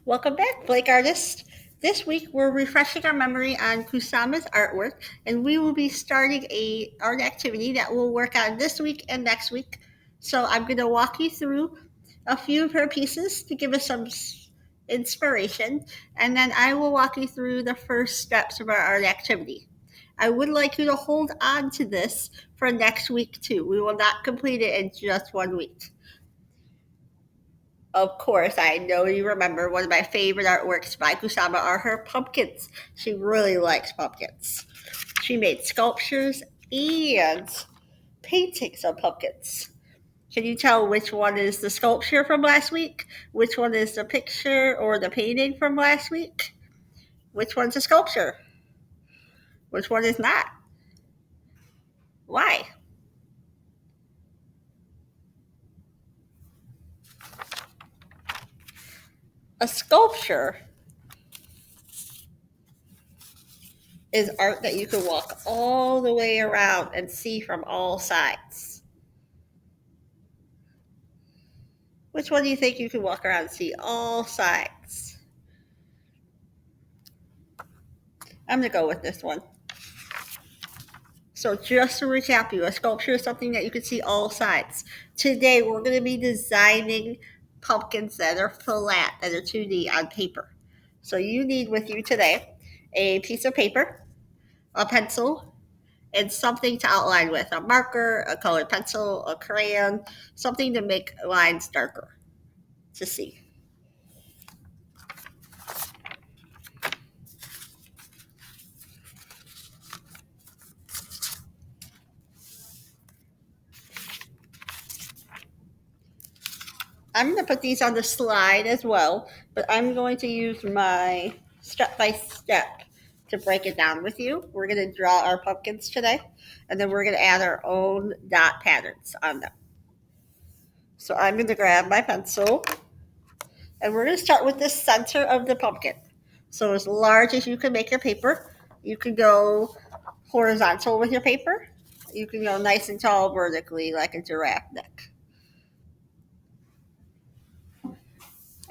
Welcome back, Blake Artist. This week we're refreshing our memory on Kusama's artwork, and we will be starting a art activity that we'll work on this week and next week. So I'm going to walk you through a few of her pieces to give us some inspiration, and then I will walk you through the first steps of our art activity. I would like you to hold on to this for next week too. We will not complete it in just 1 week. Of course, I know you remember one of my favorite artworks by Kusama are her pumpkins. She really likes pumpkins. She made sculptures and paintings of pumpkins. Can you tell which one is the sculpture from last week? Which one is the picture or the painting from last week? Which one's a sculpture? Which one is not? Why? A sculpture is art that you can walk all the way around and see from all sides. Which one do you think you can walk around and see all sides? I'm going to go with this one. So just to recap you, a sculpture is something that you can see all sides. Today we're going to be designing pumpkins that are flat, that are 2D on paper. So you need with you today a piece of paper, a pencil, and something to outline with, a marker, a colored pencil, a crayon, something to make lines darker to see. I'm going to put these on the slide as well, but I'm going to use my step by step to break it down with you. We're going to draw our pumpkins today, and then we're going to add our own dot patterns on them. So I'm going to grab my pencil, and we're going to start with the center of the pumpkin. So as large as you can make your paper, you can go horizontal with your paper. You can go nice and tall vertically like a giraffe neck.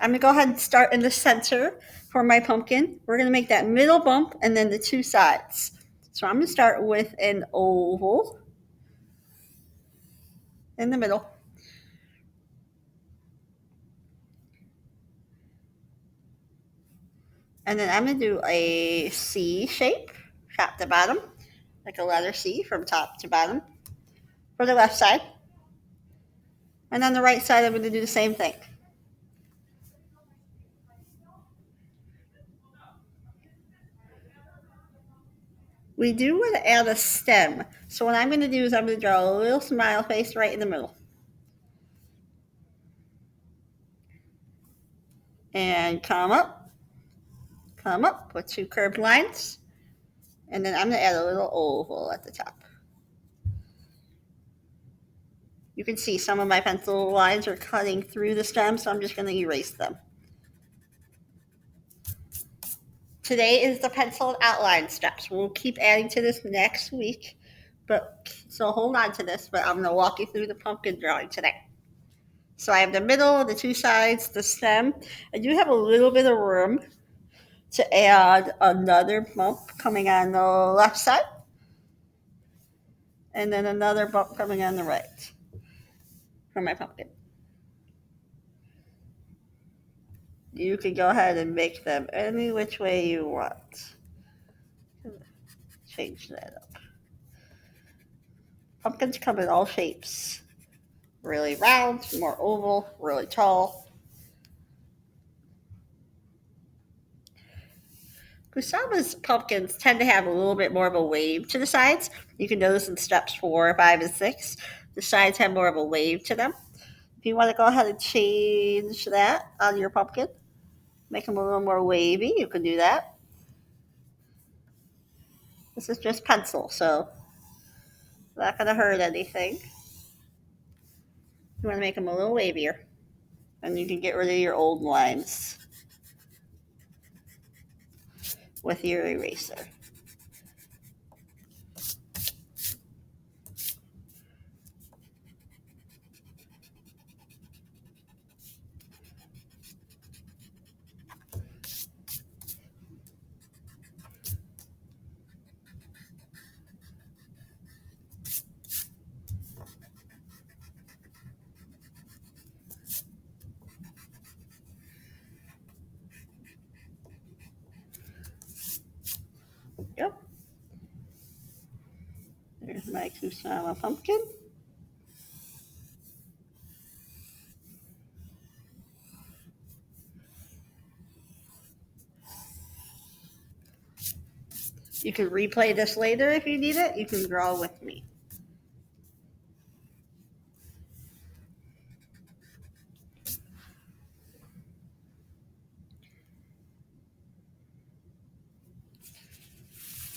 I'm going to go ahead and start in the center for my pumpkin. We're going to make that middle bump and then the two sides. So I'm going to start with an oval in the middle. And then I'm going to do a C shape, top to bottom, like a letter C from top to bottom for the left side. And on the right side, I'm going to do the same thing. We do want to add a stem. So what I'm going to do is I'm going to draw a little smile face right in the middle. And come up with two curved lines. And then I'm going to add a little oval at the top. You can see some of my pencil lines are cutting through the stem, so I'm just going to erase them. Today is the pencil outline steps. We'll keep adding to this next week, so hold on to this, but I'm going to walk you through the pumpkin drawing today. So I have the middle, the two sides, the stem. I do have a little bit of room to add another bump coming on the left side, and then another bump coming on the right for my pumpkin. You can go ahead and make them any which way you want. Change that up. Pumpkins come in all shapes. Really round, more oval, really tall. Kusama's pumpkins tend to have a little bit more of a wave to the sides. You can notice in steps 4, 5, and 6, the sides have more of a wave to them. If you want to go ahead and change that on your pumpkin, make them a little more wavy, you can do that. This is just pencil, so not going to hurt anything. You want to make them a little wavier, and you can get rid of your old lines with your eraser. Yep. There's my Kusama pumpkin. You can replay this later if you need it. You can draw with me.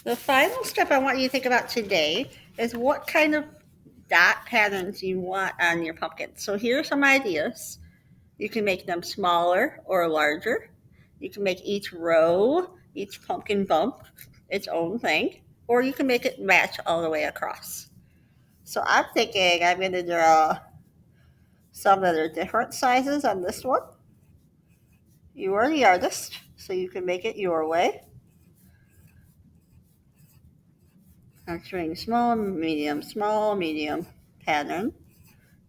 The final step I want you to think about today is what kind of dot patterns you want on your pumpkin. So here are some ideas. You can make them smaller or larger. You can make each row, each pumpkin bump its own thing, or you can make it match all the way across. So I'm thinking I'm going to draw some that are different sizes on this one. You are the artist, so you can make it your way. I'm showing small, medium pattern,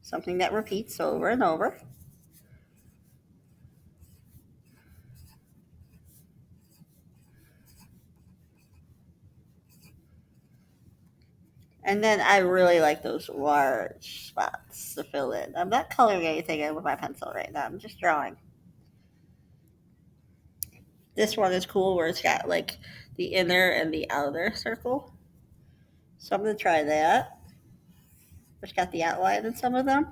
something that repeats over and over. And then I really like those large spots to fill in. I'm not coloring anything in with my pencil right now. I'm just drawing. This one is cool where it's got like the inner and the outer circle. So I'm going to try that. It's got the outline in some of them.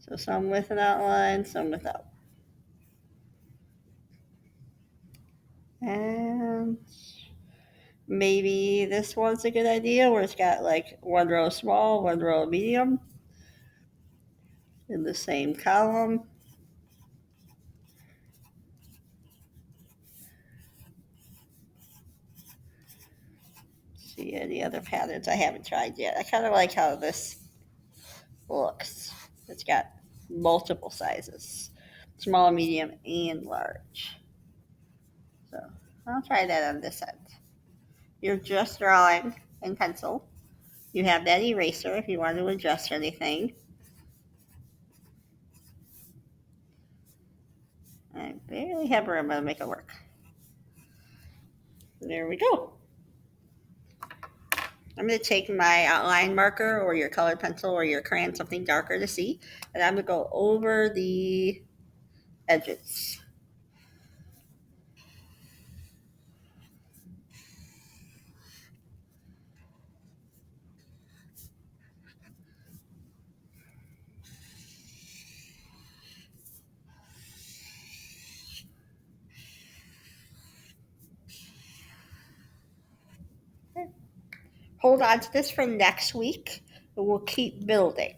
So some with an outline, some without. And maybe this one's a good idea where it's got like one row small, one row medium in the same column. See any other patterns I haven't tried yet. I kind of like how this looks. It's got multiple sizes, small, medium, and large. So I'll try that on this end. You're just drawing in pencil. You have that eraser if you want to adjust anything. I barely have room to make it work. There we go. I'm going to take my outline marker or your colored pencil or your crayon, something darker to see, and I'm going to go over the edges. Hold on to this for next week, and we'll keep building.